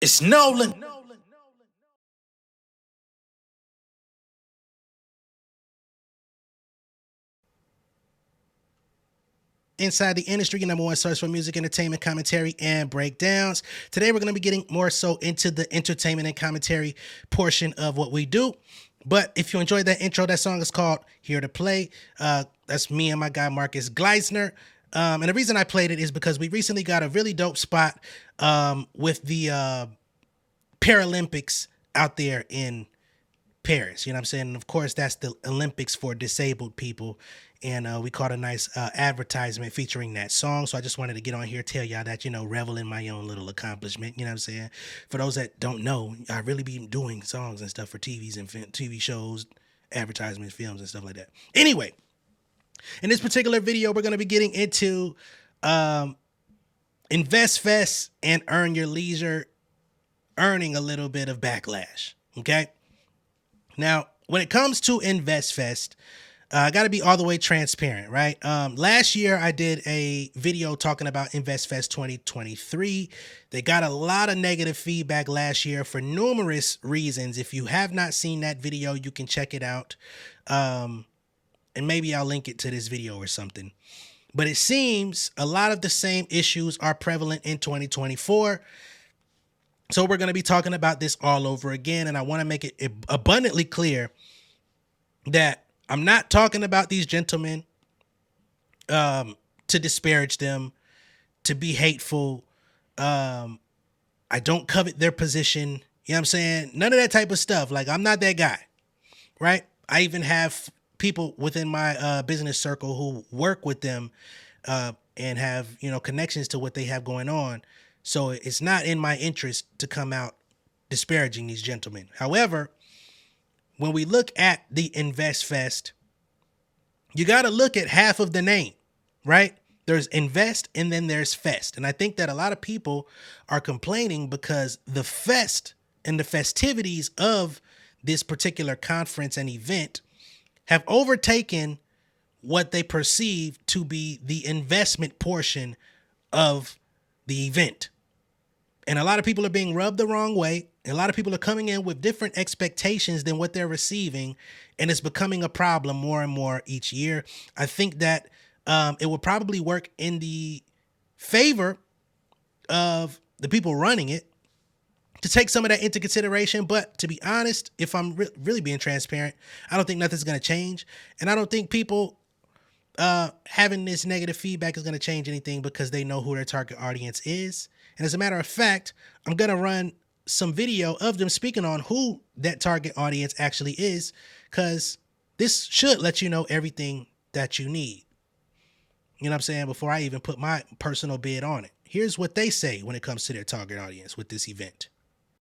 It's Nolan. Inside the industry, your number one source for music, entertainment, commentary, and breakdowns. Today, we're going to be getting more so into the entertainment and commentary portion of what we do. But if you enjoyed that intro, that song is called Here to Play. That's me and my guy, Marcus Gleisner. And the reason I played it is because we recently got a really dope spot with the Paralympics out there in Paris. You know what I'm saying? And of course, that's the Olympics for disabled people. And we caught a nice advertisement featuring that song. So I just wanted to get on here, tell y'all that, revel in my own little accomplishment. You know what I'm saying? For those that don't know, I really be doing songs and stuff for TVs and TV shows, advertisements, films, and stuff like that. Anyway, in this particular video, we're going to be getting into Invest Fest and Earn Your Leisure, earning a little bit of backlash. Okay? Now, when it comes to Invest Fest, I got to be all the way transparent, right? Last year, I did a video talking about Invest Fest 2023. They got a lot of negative feedback last year for numerous reasons. If you have not seen that video, you can check it out. And maybe I'll link it to this video or something. But it seems a lot of the same issues are prevalent in 2024. So we're going to be talking about this all over again. And I want to make it abundantly clear that I'm not talking about these gentlemen to disparage them, to be hateful. I don't covet their position. You know what I'm saying? None of that type of stuff. Like, I'm not that guy, right? I even have people within my business circle who work with them and have, connections to what they have going on. So it's not in my interest to come out disparaging these gentlemen. However, when we look at the Invest Fest, you got to look at half of the name, right? There's Invest and then there's Fest. And I think that a lot of people are complaining because the fest and the festivities of this particular conference and event have overtaken what they perceive to be the investment portion of the event. And a lot of people are being rubbed the wrong way. And a lot of people are coming in with different expectations than what they're receiving. And it's becoming a problem more and more each year. I think that it will probably work in the favor of the people running it to take some of that into consideration. But to be honest, if I'm really being transparent, I don't think nothing's going to change. And I don't think people having this negative feedback is going to change anything because they know who their target audience is. And as a matter of fact, I'm going to run some video of them speaking on who that target audience actually is, because this should let you know everything that you need. You know what I'm saying? Before I even put my personal bid on it. Here's what they say when it comes to their target audience with this event.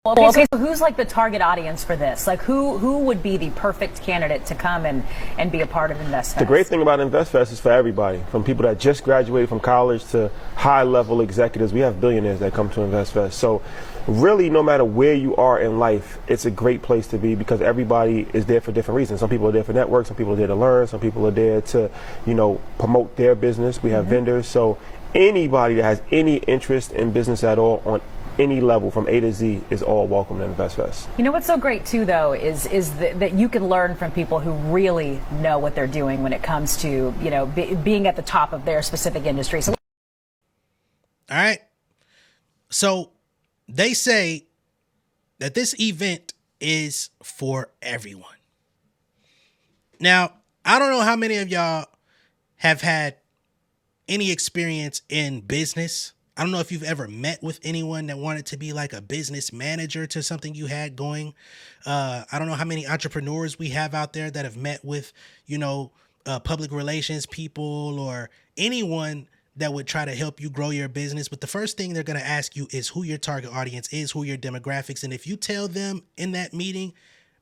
Okay, so who's like the target audience for this? Like who would be the perfect candidate to come and be a part of InvestFest? The great thing about InvestFest is for everybody, from people that just graduated from college to high-level executives. We have billionaires that come to InvestFest. So really, no matter where you are in life, it's a great place to be because everybody is there for different reasons. Some people are there for network, some people are there to learn, some people are there to, promote their business. We have vendors. So anybody that has any interest in business at all on any level from A to Z is all welcome to InvestFest. You know what's so great too, though, is that you can learn from people who really know what they're doing when it comes to being at the top of their specific industry. So, all right. So they say that this event is for everyone. Now, I don't know how many of y'all have had any experience in business. I don't know if you've ever met with anyone that wanted to be like a business manager to something you had going. I don't know how many entrepreneurs we have out there that have met with, public relations people or anyone that would try to help you grow your business. But the first thing they're going to ask you is who your target audience is, who your demographics. And if you tell them in that meeting,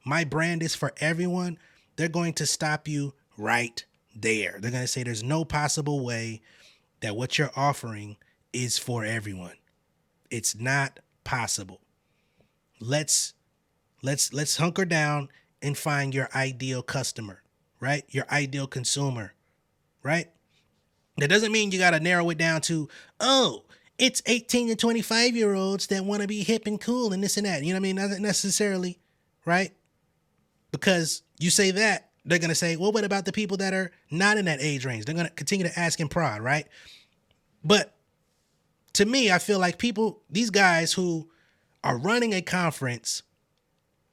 my brand is for everyone, they're going to stop you right there. They're going to say there's no possible way that what you're offering is for everyone. It's not possible. Let's hunker down and find your ideal customer, right? Your ideal consumer, right? That doesn't mean you got to narrow it down to, it's 18 to 25-year-olds that want to be hip and cool and this and that. You know what I mean? Not necessarily, right? Because you say that, they're going to say, well, what about the people that are not in that age range? They're going to continue to ask and prod, right? But to me, I feel like these guys who are running a conference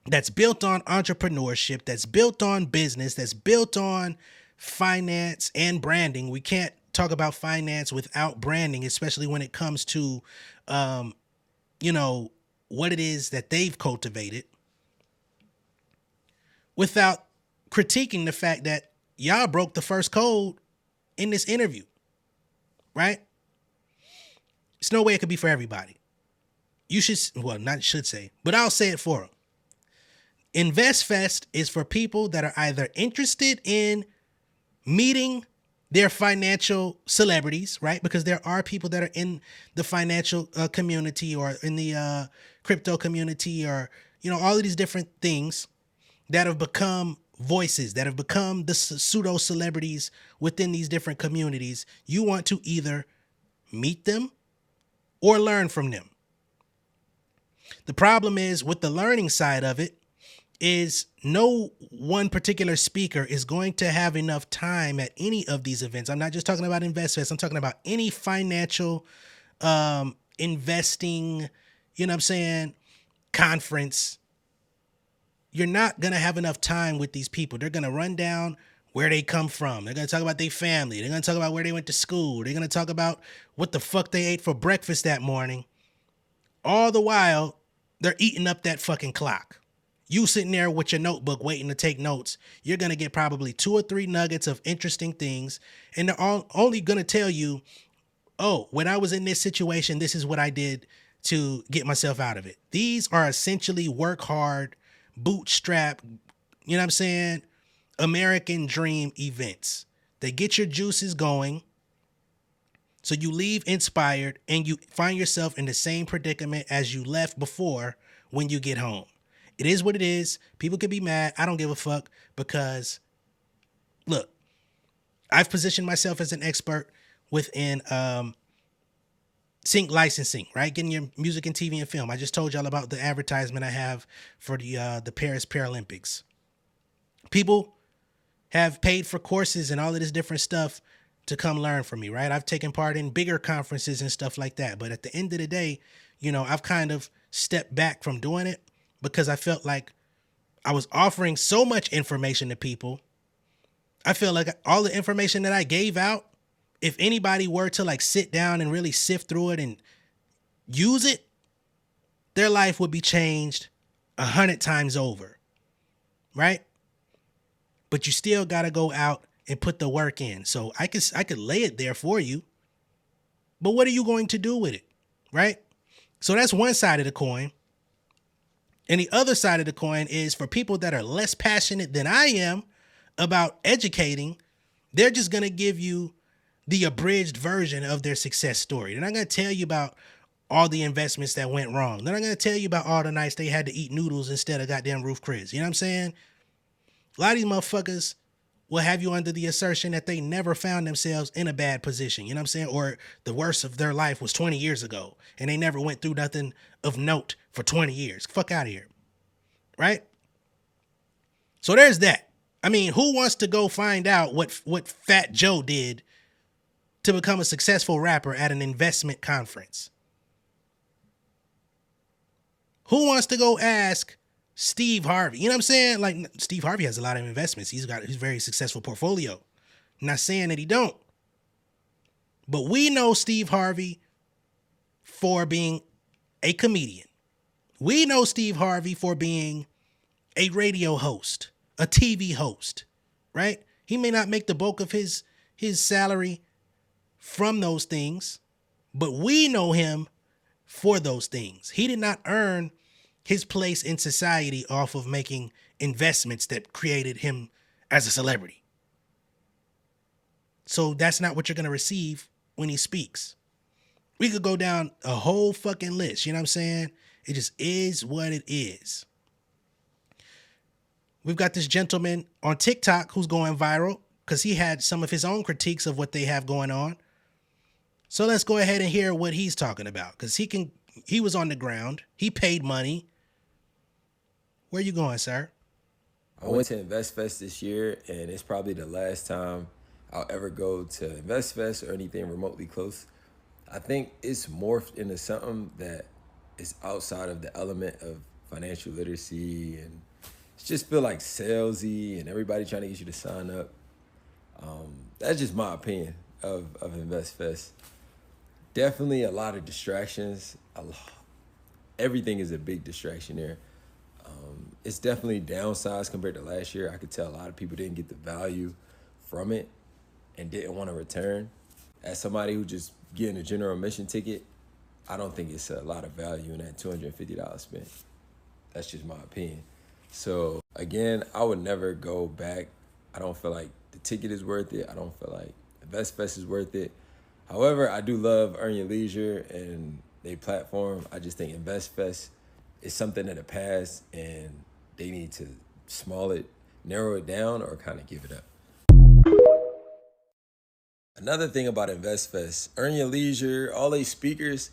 that's built on entrepreneurship, that's built on business, that's built on finance and branding. We can't talk about finance without branding, especially when it comes to, what it is that they've cultivated, without critiquing the fact that y'all broke the first code in this interview, right? It's no way it could be for everybody. You should, well, not should say, but I'll say it for them. InvestFest is for people that are either interested in meeting their financial celebrities, right? Because there are people that are in the financial community or in the crypto community or, all of these different things that have become voices, that have become the pseudo celebrities within these different communities. You want to either meet them or learn from them. The problem is with the learning side of it is no one particular speaker is going to have enough time at any of these events. I'm not just talking about InvestFest. I'm talking about any financial investing, conference. You're not going to have enough time with these people. They're going to run down where they come from. They're going to talk about their family. They're going to talk about where they went to school. They're going to talk about what the fuck they ate for breakfast that morning. All the while, they're eating up that fucking clock. You sitting there with your notebook waiting to take notes, you're going to get probably 2 or 3 nuggets of interesting things. And they're only going to tell you, oh, when I was in this situation, this is what I did to get myself out of it. These are essentially work hard, bootstrap, American dream events. They get your juices going. So you leave inspired and you find yourself in the same predicament as you left before when you get home. It is what it is. People can be mad. I don't give a fuck because, look, I've positioned myself as an expert within sync licensing, right? Getting your music and TV and film. I just told y'all about the advertisement I have for the Paris Paralympics. People have paid for courses and all of this different stuff to come learn from me, right? I've taken part in bigger conferences and stuff like that. But at the end of the day, I've kind of stepped back from doing it because I felt like I was offering so much information to people. I feel like all the information that I gave out, if anybody were to sit down and really sift through it and use it, their life would be changed 100 times over, right? But you still got to go out and put the work in. So I could lay it there for you, but what are you going to do with it, right? So that's one side of the coin. And the other side of the coin is for people that are less passionate than I am about educating. They're just going to give you the abridged version of their success story. They're not going to tell you about all the investments that went wrong. They're not going to tell you about all the nights they had to eat noodles instead of goddamn roof Chris. You know what I'm saying? A lot of these motherfuckers will have you under the assertion that they never found themselves in a bad position. You know what I'm saying? Or the worst of their life was 20 years ago and they never went through nothing of note for 20 years. Fuck out of here. Right? So there's that. I mean, who wants to go find out what Fat Joe did to become a successful rapper at an investment conference? Who wants to go ask Steve Harvey? You know what I'm saying? Like, Steve Harvey has a lot of investments. He's got his very successful portfolio. I'm not saying that he don't. But we know Steve Harvey for being a comedian. We know Steve Harvey for being a radio host, a TV host, right? He may not make the bulk of his salary from those things, but we know him for those things. He did not earn his place in society off of making investments that created him as a celebrity. So that's not what you're going to receive when he speaks. We could go down a whole fucking list. You know what I'm saying? It just is what it is. We've got this gentleman on TikTok who's going viral because he had some of his own critiques of what they have going on. So let's go ahead and hear what he's talking about, because he was on the ground. He paid money. Where you going, sir? I went to InvestFest this year, and it's probably the last time I'll ever go to InvestFest or anything remotely close. I think it's morphed into something that is outside of the element of financial literacy, and it just feel like salesy and everybody trying to get you to sign up. That's just my opinion of InvestFest. Definitely a lot of distractions. Everything is a big distraction there. It's definitely downsized compared to last year. I could tell a lot of people didn't get the value from it and didn't want to return. As somebody who just getting a general admission ticket, I don't think it's a lot of value in that $250 spent. That's just my opinion. So again, I would never go back. I don't feel like the ticket is worth it. I don't feel like InvestFest is worth it. However, I do love Earn Your Leisure and their platform. I just think InvestFest is something in the past, and they need to narrow it down, or kind of give it up. Another thing about InvestFest, Earn Your Leisure, all these speakers,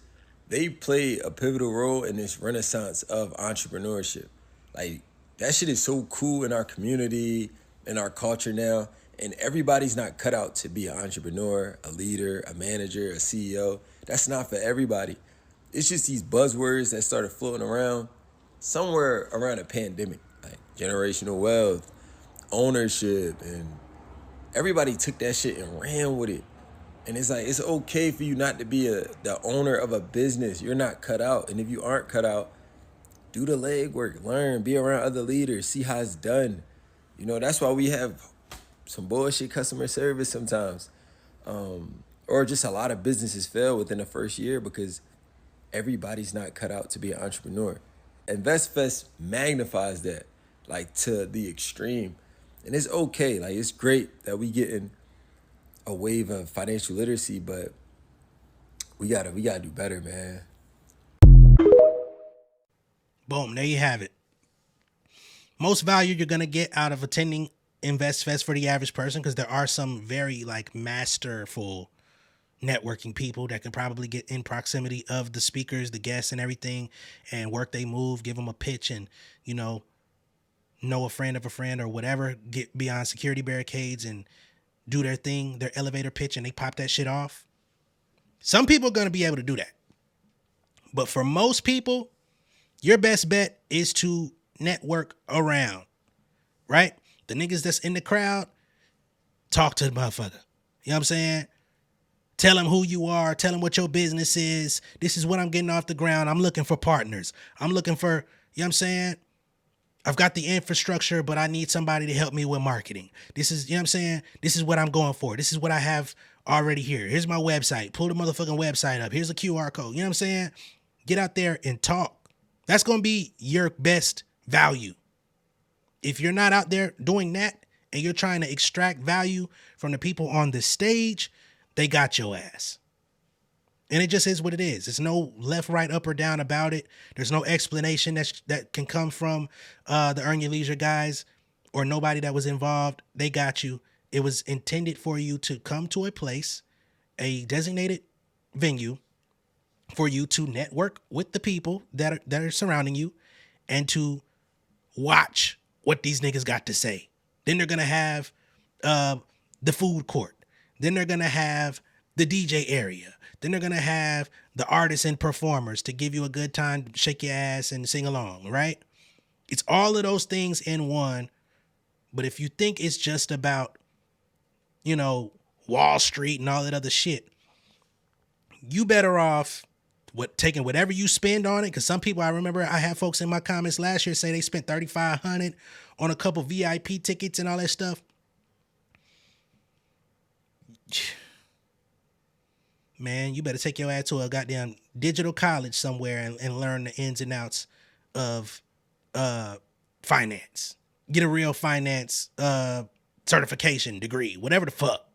they play a pivotal role in this renaissance of entrepreneurship. Like, that shit is so cool in our community, in our culture now, and everybody's not cut out to be an entrepreneur, a leader, a manager, a CEO. That's not for everybody. It's just these buzzwords that started floating around somewhere around a pandemic, like generational wealth, ownership, and everybody took that shit and ran with it. And it's like, it's okay for you not to be the owner of a business. You're not cut out. And if you aren't cut out, do the legwork, learn, be around other leaders, see how it's done. You know, that's why we have some bullshit customer service sometimes. Or just a lot of businesses fail within the first year because everybody's not cut out to be an entrepreneur. InvestFest magnifies that, like, to the extreme. And it's okay. Like, it's great that we getting a wave of financial literacy, but we gotta do better, man. Boom, there you have it. Most value you're gonna get out of attending InvestFest for the average person, because there are some very like masterful networking people that can probably get in proximity of the speakers, the guests, and everything, and work they move, give them a pitch, and know a friend of a friend or whatever, get beyond security barricades and do their thing, their elevator pitch, and they pop that shit off. Some people are going to be able to do that. But for most people, your best bet is to network around, right? The niggas that's in the crowd, talk to the motherfucker. You know what I'm saying? Tell them who you are. Tell them what your business is. This is what I'm getting off the ground. I'm looking for partners. I'm looking for, you know what I'm saying? I've got the infrastructure, but I need somebody to help me with marketing. This is, you know what I'm saying? This is what I'm going for. This is what I have already here. Here's my website. Pull the motherfucking website up. Here's a QR code. You know what I'm saying? Get out there and talk. That's going to be your best value. If you're not out there doing that and you're trying to extract value from the people on the stage, they got your ass. And it just is what it is. There's no left, right, up, or down about it. There's no explanation that can come from the Earn Your Leisure guys or nobody that was involved. They got you. It was intended for you to come to a place, a designated venue, for you to network with the people that are surrounding you and to watch what these niggas got to say. Then they're going to have the food court. Then they're going to have the DJ area. Then they're going to have the artists and performers to give you a good time, shake your ass and sing along, right? It's all of those things in one. But if you think it's just about, Wall Street and all that other shit, you better off taking whatever you spend on it. Because some people, I remember I had folks in my comments last year say they spent $3,500 on a couple VIP tickets and all that stuff. Man, you better take your ass to a goddamn digital college somewhere and learn the ins and outs of finance. Get a real finance certification degree, whatever the fuck.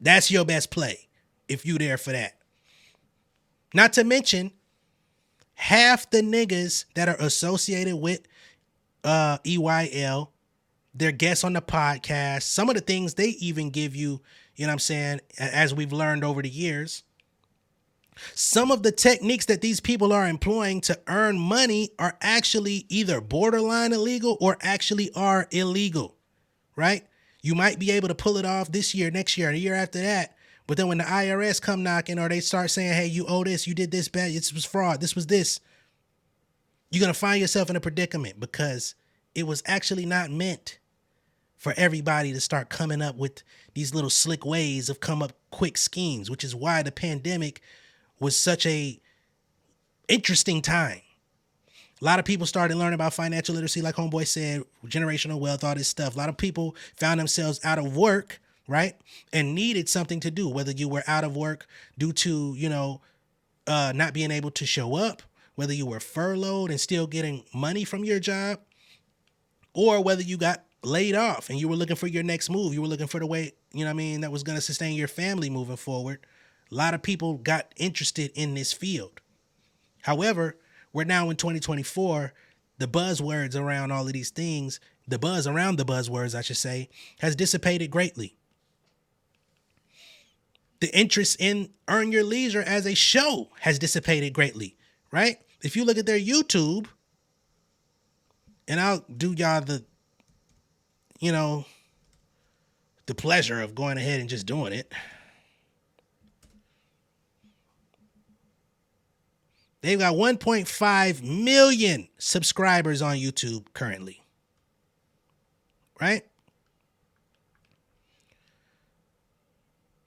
That's your best play if you there for that. Not to mention, half the niggas that are associated with EYL, they're guests on the podcast. Some of the things they even give you, you know what I'm saying, as we've learned over the years. Some of the techniques that these people are employing to earn money are actually either borderline illegal or actually are illegal, right? You might be able to pull it off this year, next year, the year after that. But then when the IRS come knocking or they start saying, hey, you owe this, you did this bad, this was fraud, this was this, you're going to find yourself in a predicament because it was actually not meant for everybody to start coming up with these little slick ways of come up quick schemes, which is why the pandemic was such a interesting time. A lot of people started learning about financial literacy, like Homeboy said, generational wealth, all this stuff. A lot of people found themselves out of work, right? And needed something to do, whether you were out of work due to, not being able to show up, whether you were furloughed and still getting money from your job, or whether you got laid off and you were looking for your next move. You were looking for the way, that was going to sustain your family moving forward. A lot of people got interested in this field. However, we're now in 2024. The buzzwords around all of these things, the buzz around the buzzwords, I should say, has dissipated greatly. The interest in Earn Your Leisure as a show has dissipated greatly, right? If you look at their YouTube, and I'll do y'all the pleasure of going ahead and just doing it. They've got 1.5 million subscribers on YouTube currently. Right?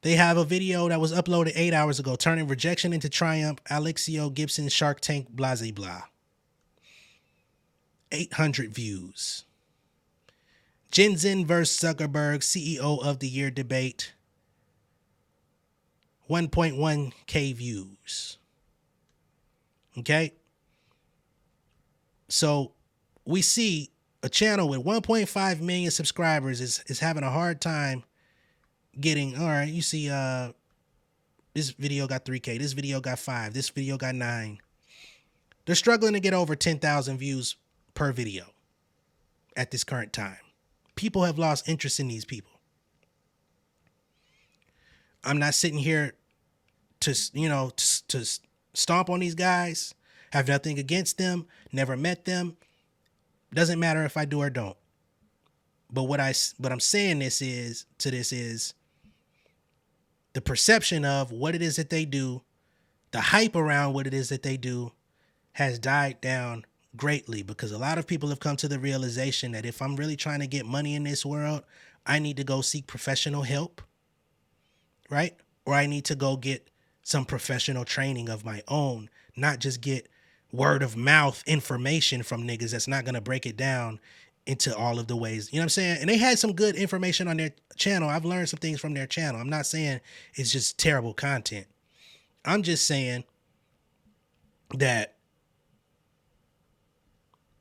They have a video that was uploaded 8 hours ago, turning rejection into triumph, Alexio Gibson Shark Tank, blah, blah, blah. 800 views. Jensen versus Zuckerberg, CEO of the Year debate. 1.1K views. Okay? So we see a channel with 1.5 million subscribers is having a hard time getting, all right, you see this video got 3K, this video got 5, this video got 9. They're struggling to get over 10,000 views per video at this current time. People have lost interest in these people. I'm not sitting here to stomp on these guys, have nothing against them, never met them. Doesn't matter if I do or don't. But what I'm saying is the perception of what it is that they do, the hype around what it is that they do has died down greatly because a lot of people have come to the realization that if I'm really trying to get money in this world, I need to go seek professional help, right? Or I need to go get some professional training of my own, not just get word of mouth information from niggas that's not going to break it down into all of the ways, you know what I'm saying? And they had some good information on their channel. I've learned some things from their channel. I'm not saying it's just terrible content. I'm just saying that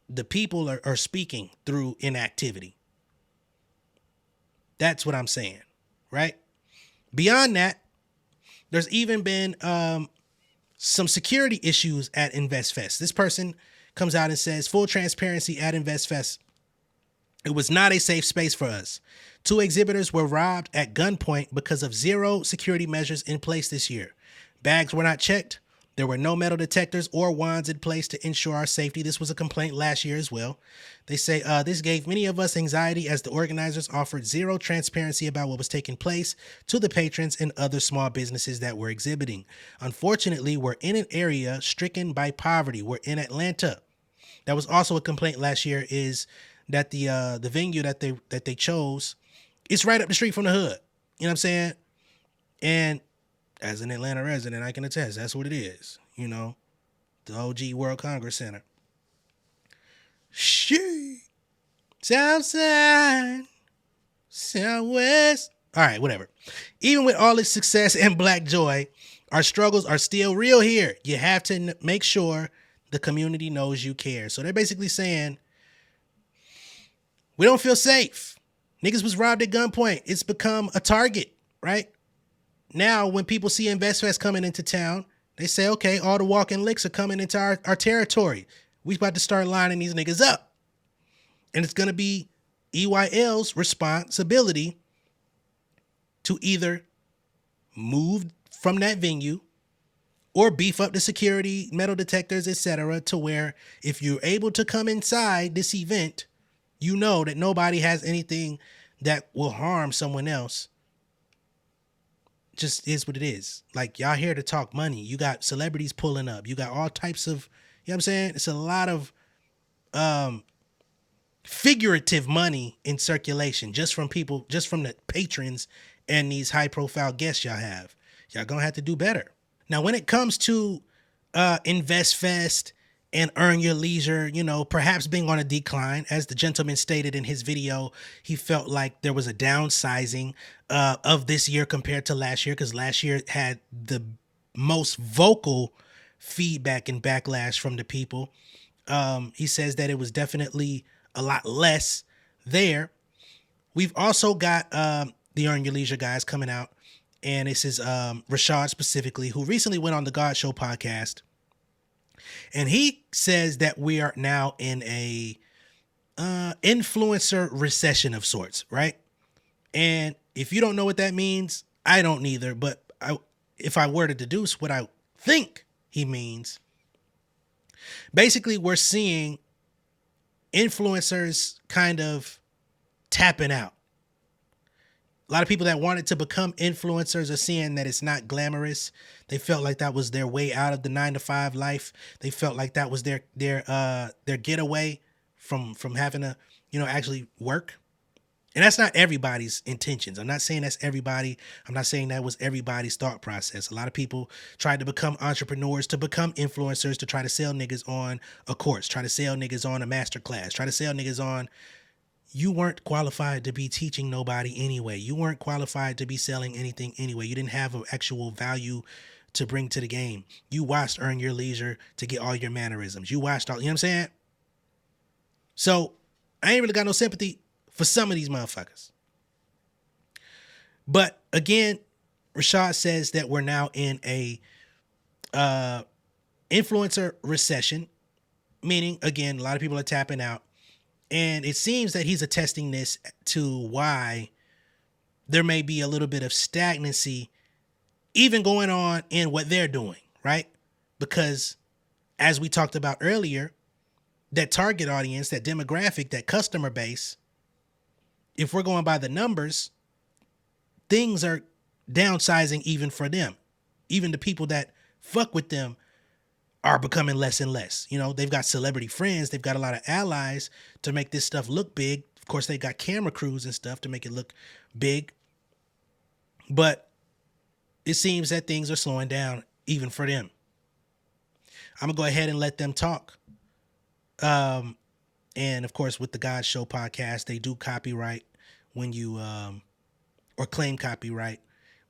the people are speaking through inactivity. That's what I'm saying, right? Beyond that, there's even been some security issues at InvestFest. This person comes out and says, full transparency at InvestFest. It was not a safe space for us. 2 exhibitors were robbed at gunpoint because of 0 security measures in place this year. Bags were not checked. There were no metal detectors or wands in place to ensure our safety. This was a complaint last year as well. They say this gave many of us anxiety as the organizers offered 0 transparency about what was taking place to the patrons and other small businesses that were exhibiting. Unfortunately, we're in an area stricken by poverty. We're in Atlanta. That was also a complaint last year, is that the venue that they chose, it's right up the street from the hood. You know what I'm saying? And as an Atlanta resident, I can attest that's what it is. You know, the OG World Congress Center. Shit. Southside, Southwest. All right, whatever. Even with all its success and black joy, our struggles are still real here. You have to make sure the community knows you care. So they're basically saying, we don't feel safe. Niggas was robbed at gunpoint. It's become a target, right? Now, when people see InvestFest coming into town, they say, okay, all the walking licks are coming into our territory. We about to start lining these niggas up. And it's going to be EYL's responsibility to either move from that venue or beef up the security, metal detectors, etc., to where if you're able to come inside this event, you know that nobody has anything that will harm someone else. Just is what it is. Like, y'all here to talk money. You got celebrities pulling up. You got all types of, you know what I'm saying? It's a lot of figurative money in circulation just from people, just from the patrons and these high profile guests y'all have. Y'all gonna have to do better. Now, when it comes to InvestFest and Earn Your Leisure, you know, perhaps being on a decline, as the gentleman stated in his video, he felt like there was a downsizing of this year compared to last year, because last year had the most vocal feedback and backlash from the people. He says that it was definitely a lot less there. We've also got the Earn Your Leisure guys coming out. And this is Rashad specifically, who recently went on the God Show podcast. And he says that we are now in a influencer recession of sorts, right? And if you don't know what that means, I don't either. But if I were to deduce what I think he means, basically we're seeing influencers kind of tapping out. A lot of people that wanted to become influencers are seeing that it's not glamorous. They felt like that was their way out of the 9-to-5 life. They felt like that was their getaway from having to, you know, actually work. And that's not everybody's intentions. I'm not saying that's everybody. I'm not saying that was everybody's thought process. A lot of people tried to become entrepreneurs, to become influencers, to try to sell niggas on a course, try to sell niggas on a master class, try to sell niggas on. You weren't qualified to be teaching nobody anyway. You weren't qualified to be selling anything anyway. You didn't have an actual value to bring to the game. You watched Earn Your Leisure to get all your mannerisms. You watched all, you know what I'm saying? So I ain't really got no sympathy for some of these motherfuckers. But again, Rashad says that we're now in a influencer recession, meaning, again, a lot of people are tapping out. And it seems that he's attesting this to why there may be a little bit of stagnancy even going on in what they're doing, right? Because as we talked about earlier, that target audience, that demographic, that customer base, if we're going by the numbers, things are downsizing even for them. Even the people that fuck with them are becoming less and less. You know, they've got celebrity friends. They've got a lot of allies to make this stuff look big. Of course, they got camera crews and stuff to make it look big. But it seems that things are slowing down even for them. I'm going to go ahead and let them talk. And of course, with the God Show podcast, they do copyright when you, or claim copyright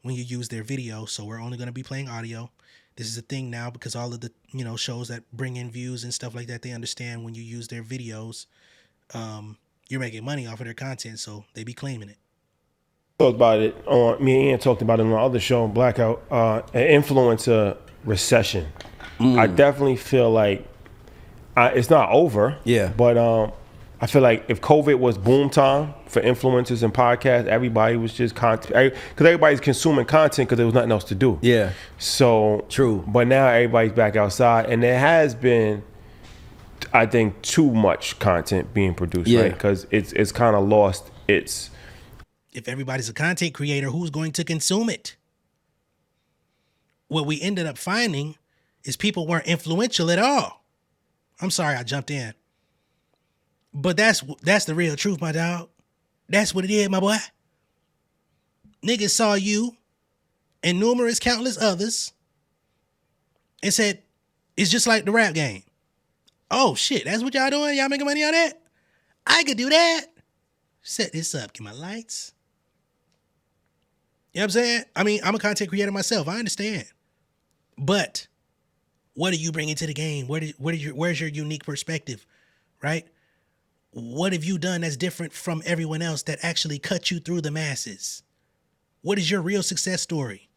when you use their video. So we're only going to be playing audio. This is a thing now because all of the, you know, shows that bring in views and stuff like that, they understand when you use their videos, you're making money off of their content, so they be claiming it. Talked about it on, me and Ian talked about it on the other show, Blackout, an influencer recession. I definitely feel like it's not over. Yeah. But I feel like if COVID was boom time for influencers and podcasts, everybody was just content, because everybody's consuming content because there was nothing else to do. Yeah. So True. But now everybody's back outside, and there has been, I think, too much content being produced, Yeah. right? Because it's kind of lost its. If everybody's a content creator, who's going to consume it? What we ended up finding is people weren't influential at all. I'm sorry I jumped in. But that's the real truth, my dog. That's what it is, my boy. Niggas saw you and numerous countless others and said, it's just like the rap game. Oh shit, that's what y'all doing? Y'all making money on that? I could do that. Set this up, get my lights. You know what I'm saying? I mean, I'm a content creator myself. I understand. But what are you bringing to the game? Where's your unique perspective, right? What have you done that's different from everyone else that actually cut you through the masses? What is your real success story?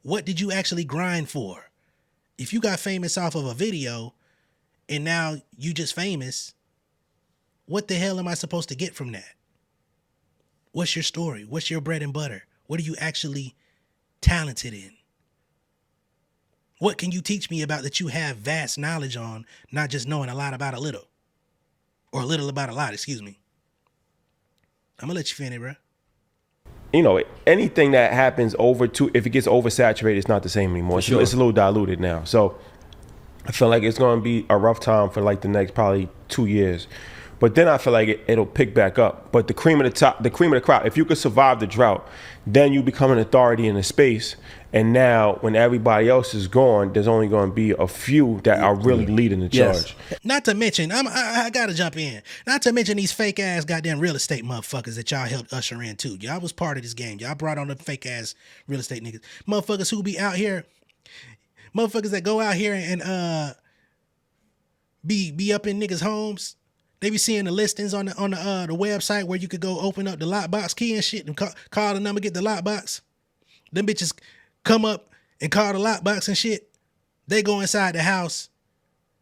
What did you actually grind for? If you got famous off of a video and now you just famous, what the hell am I supposed to get from that? What's your story? What's your bread and butter? What are you actually talented in? What can you teach me about that you have vast knowledge on, not just knowing a lot about a little? Or a little about a lot, excuse me. I'm gonna let you finish, bro. You know, anything that happens if it gets oversaturated, it's not the same anymore. It's a little diluted now. So I feel like it's going to be a rough time for like the next probably 2 years. But then I feel like it'll pick back up. But the cream of the crop, if you could survive the drought, then you become an authority in the space. And now when everybody else is gone, there's only going to be a few that are really leading the charge. Not to mention, I got to jump in. Not to mention these fake ass goddamn real estate motherfuckers that y'all helped usher in too. Y'all was part of this game. Y'all brought on the fake ass real estate niggas. Motherfuckers who be out here. Motherfuckers that go out here and be up in niggas' homes. They be seeing the listings on the website where you could go open up the lockbox key and shit and call the number, get the lockbox. Them bitches come up and call the lockbox and shit. They go inside the house.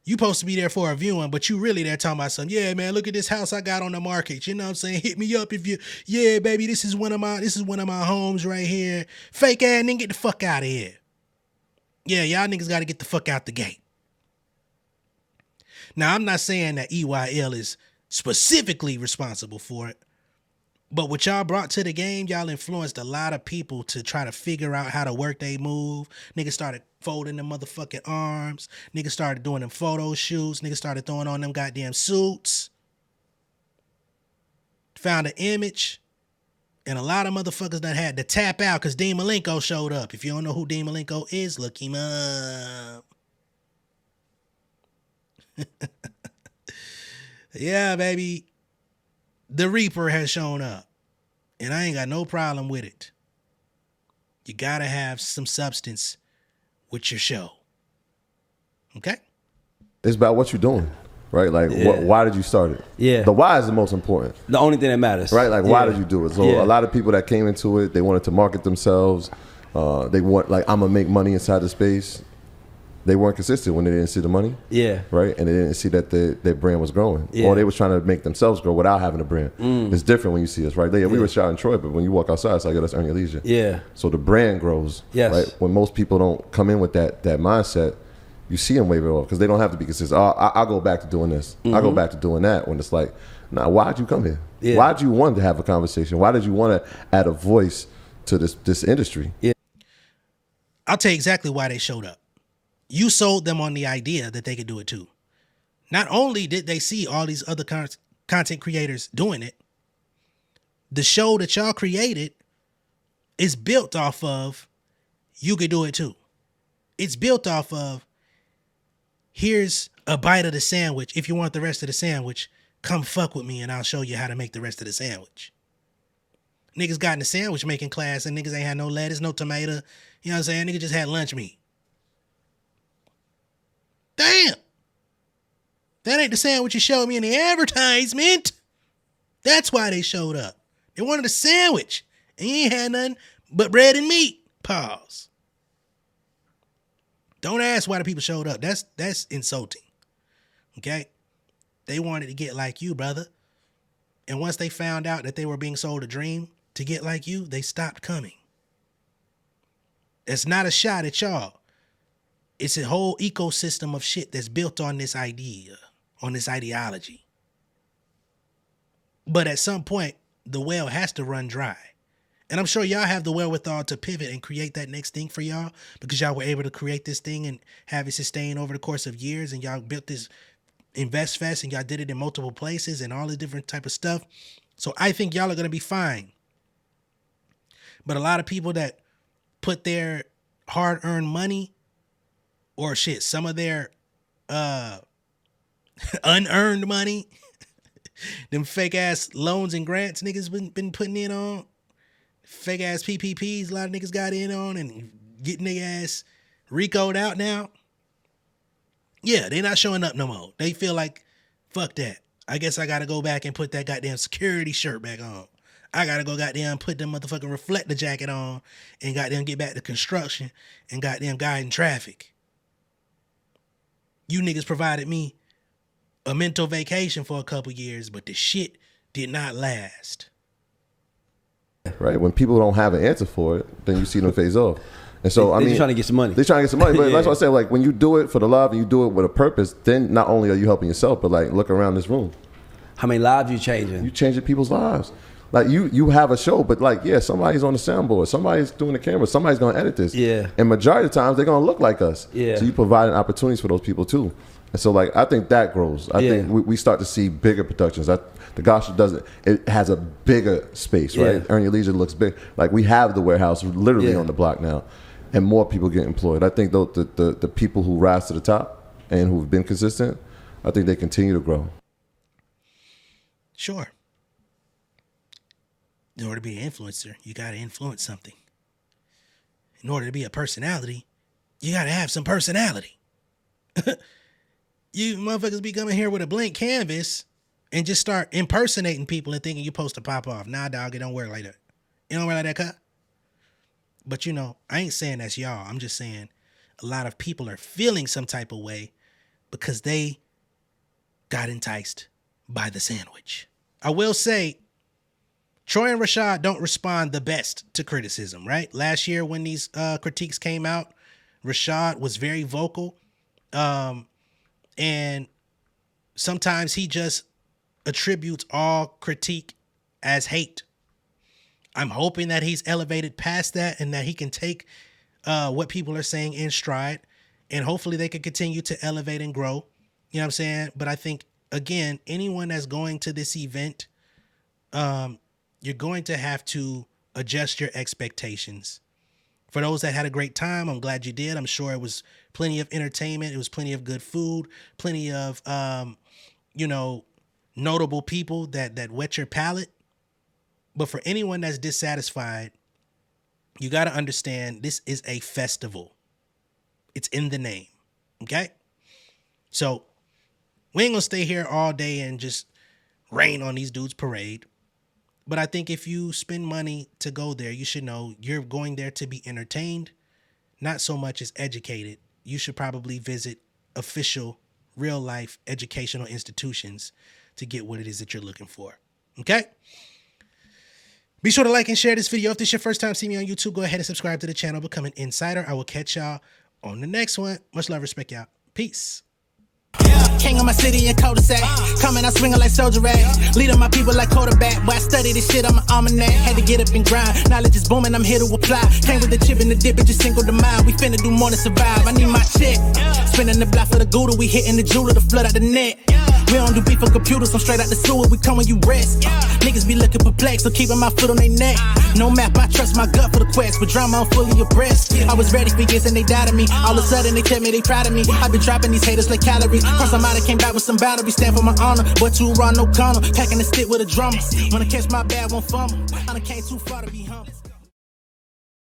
You supposed to be there for a viewing, but you really there talking about something. Yeah, man, look at this house I got on the market. You know what I'm saying? Hit me up if you. Yeah, baby, this is one of my homes right here. Fake ass nigga, get the fuck out of here. Yeah, y'all niggas got to get the fuck out the gate. Now, I'm not saying that EYL is specifically responsible for it, but what y'all brought to the game, y'all influenced a lot of people to try to figure out how to work they move. Niggas started folding them motherfucking arms. Niggas started doing them photo shoots. Niggas started throwing on them goddamn suits. Found an image. And a lot of motherfuckers that had to tap out because Dean Malenko showed up. If you don't know who Dean Malenko is, look him up. Yeah, baby. The Reaper has shown up. And I ain't got no problem with it. You gotta have some substance with your show. Okay? It's about what you're doing, right? Like, why did you start it? Yeah. The why is the most important. The only thing that matters. Right? Like, why did you do it? So a lot of people that came into it, they wanted to market themselves. They want, like, I'm going to make money inside the space. They weren't consistent when they didn't see the money. Yeah. Right? And they didn't see that their brand was growing. Yeah. Or they was trying to make themselves grow without having a brand. It's different when you see us, right? We were shot in Troy, but when you walk outside, it's like, let's earn your leisure. Yeah. So the brand grows. Yes. Right? When most people don't come in with that mindset, you see them wave it off because they don't have to be consistent. I'll go back to doing this. I'll go back to doing that when it's like, nah, why'd you come here? Yeah. Why'd you want to have a conversation? Why did you want to add a voice to this industry? Yeah. I'll tell you exactly why they showed up. You sold them on the idea that they could do it too. Not only did they see all these other content creators doing it, the show that y'all created is built off of you could do it too. It's built off of here's a bite of the sandwich. If you want the rest of the sandwich, come fuck with me and I'll show you how to make the rest of the sandwich. Niggas got in the sandwich making class and niggas ain't had no lettuce, no tomato. You know what I'm saying? Niggas just had lunch meat. Damn. That ain't the sandwich you showed me in the advertisement. That's why they showed up. They wanted a sandwich. And you ain't had nothing but bread and meat. Pause. Don't ask why the people showed up. That's insulting. Okay? They wanted to get like you, brother. And once they found out that they were being sold a dream to get like you, they stopped coming. It's not a shot at y'all. It's a whole ecosystem of shit that's built on this idea, on this ideology. But at some point, the well has to run dry. And I'm sure y'all have the wherewithal to pivot and create that next thing for y'all because y'all were able to create this thing and have it sustain over the course of years and y'all built this Invest Fest and y'all did it in multiple places and all this different type of stuff. So I think y'all are going to be fine. But a lot of people that put their hard-earned money or shit, some of their unearned money, them fake-ass loans and grants niggas been putting in on, fake-ass PPPs a lot of niggas got in on and getting their ass RICO'd out now. Yeah, they not showing up no more. They feel like, fuck that. I guess I got to go back and put that goddamn security shirt back on. I got to go goddamn put them motherfucking reflector jacket on and goddamn get back to construction and goddamn guiding traffic. You niggas provided me a mental vacation for a couple years, but the shit did not last. right? When people don't have an answer for it, then you see them phase off. And so, They're trying to get some money. They're trying to get some money. But that's what I say, like, when you do it for the love and you do it with a purpose, then not only are you helping yourself, but, like, look around this room. How many lives you changing? You changing people's lives. Like, you have a show, but, like, yeah, somebody's on the soundboard. Somebody's doing the camera. Somebody's going to edit this. Yeah. And majority of the times, they're going to look like us. Yeah. So you providing opportunities for those people, too. And so, like, I think that grows. I think we start to see bigger productions. The gospel doesn't. It has a bigger space, right? Earn Your Leisure looks big. Like, we have the warehouse literally on the block now, and more people get employed. I think the people who rise to the top and who've been consistent, I think they continue to grow. Sure. In order to be an influencer, you got to influence something. In order to be a personality, you got to have some personality. You motherfuckers be coming here with a blank canvas and just start impersonating people and thinking you're supposed to pop off. Nah, dog, it don't work like that. It don't work like that, cut. But, you know, I ain't saying that's y'all. I'm just saying a lot of people are feeling some type of way because they got enticed by the sandwich. I will say, Troy and Rashad don't respond the best to criticism, right? Last year when these critiques came out, Rashad was very vocal. And sometimes he just attributes all critique as hate. I'm hoping that he's elevated past that and that he can take what people are saying in stride, and hopefully they can continue to elevate and grow. You know what I'm saying? But I think, again, anyone that's going to this event, you're going to have to adjust your expectations. For those that had a great time, I'm glad you did. I'm sure it was plenty of entertainment. It was plenty of good food, plenty of, notable people that whet your palate. But for anyone that's dissatisfied, you got to understand this is a festival. It's in the name. Okay? So we ain't going to stay here all day and just rain on these dudes' parade. But I think if you spend money to go there, you should know you're going there to be entertained, not so much as educated. You should probably visit official, real-life educational institutions to get what it is that you're looking for. Okay? Be sure to like and share this video. If this is your first time seeing me on YouTube, go ahead and subscribe to the channel, become an insider. I will catch y'all on the next one. Much love, respect, y'all. Peace. King of my city and cul-de-sac. Coming out swinging like soldier rag. Leading my people like quarterback. Boy, I study this shit, I'm an almanac. Had to get up and grind. Knowledge is booming, I'm here to apply. Came with the chip and the dip, it just single the mind. We finna do more than survive. I need my check. Spinning the block for the Gouda. We hitting the jeweler to flood out the net. We don't do beef on computers, I'm straight out the sewer. We come when you rest. Niggas be looking perplexed, so keeping my foot on their neck. No map, I trust my gut for the quest. With drama, I'm fully abreast. I was ready for years and they doubted me. All of a sudden they tell me they proud of me. I been dropping these haters like calories. Cross them out, I came back with some boundaries. Stand for my honor, but too raw, no corner. Packing the stick with a drummer. When I catch my bad, won't fumble. I done came too far to be humble.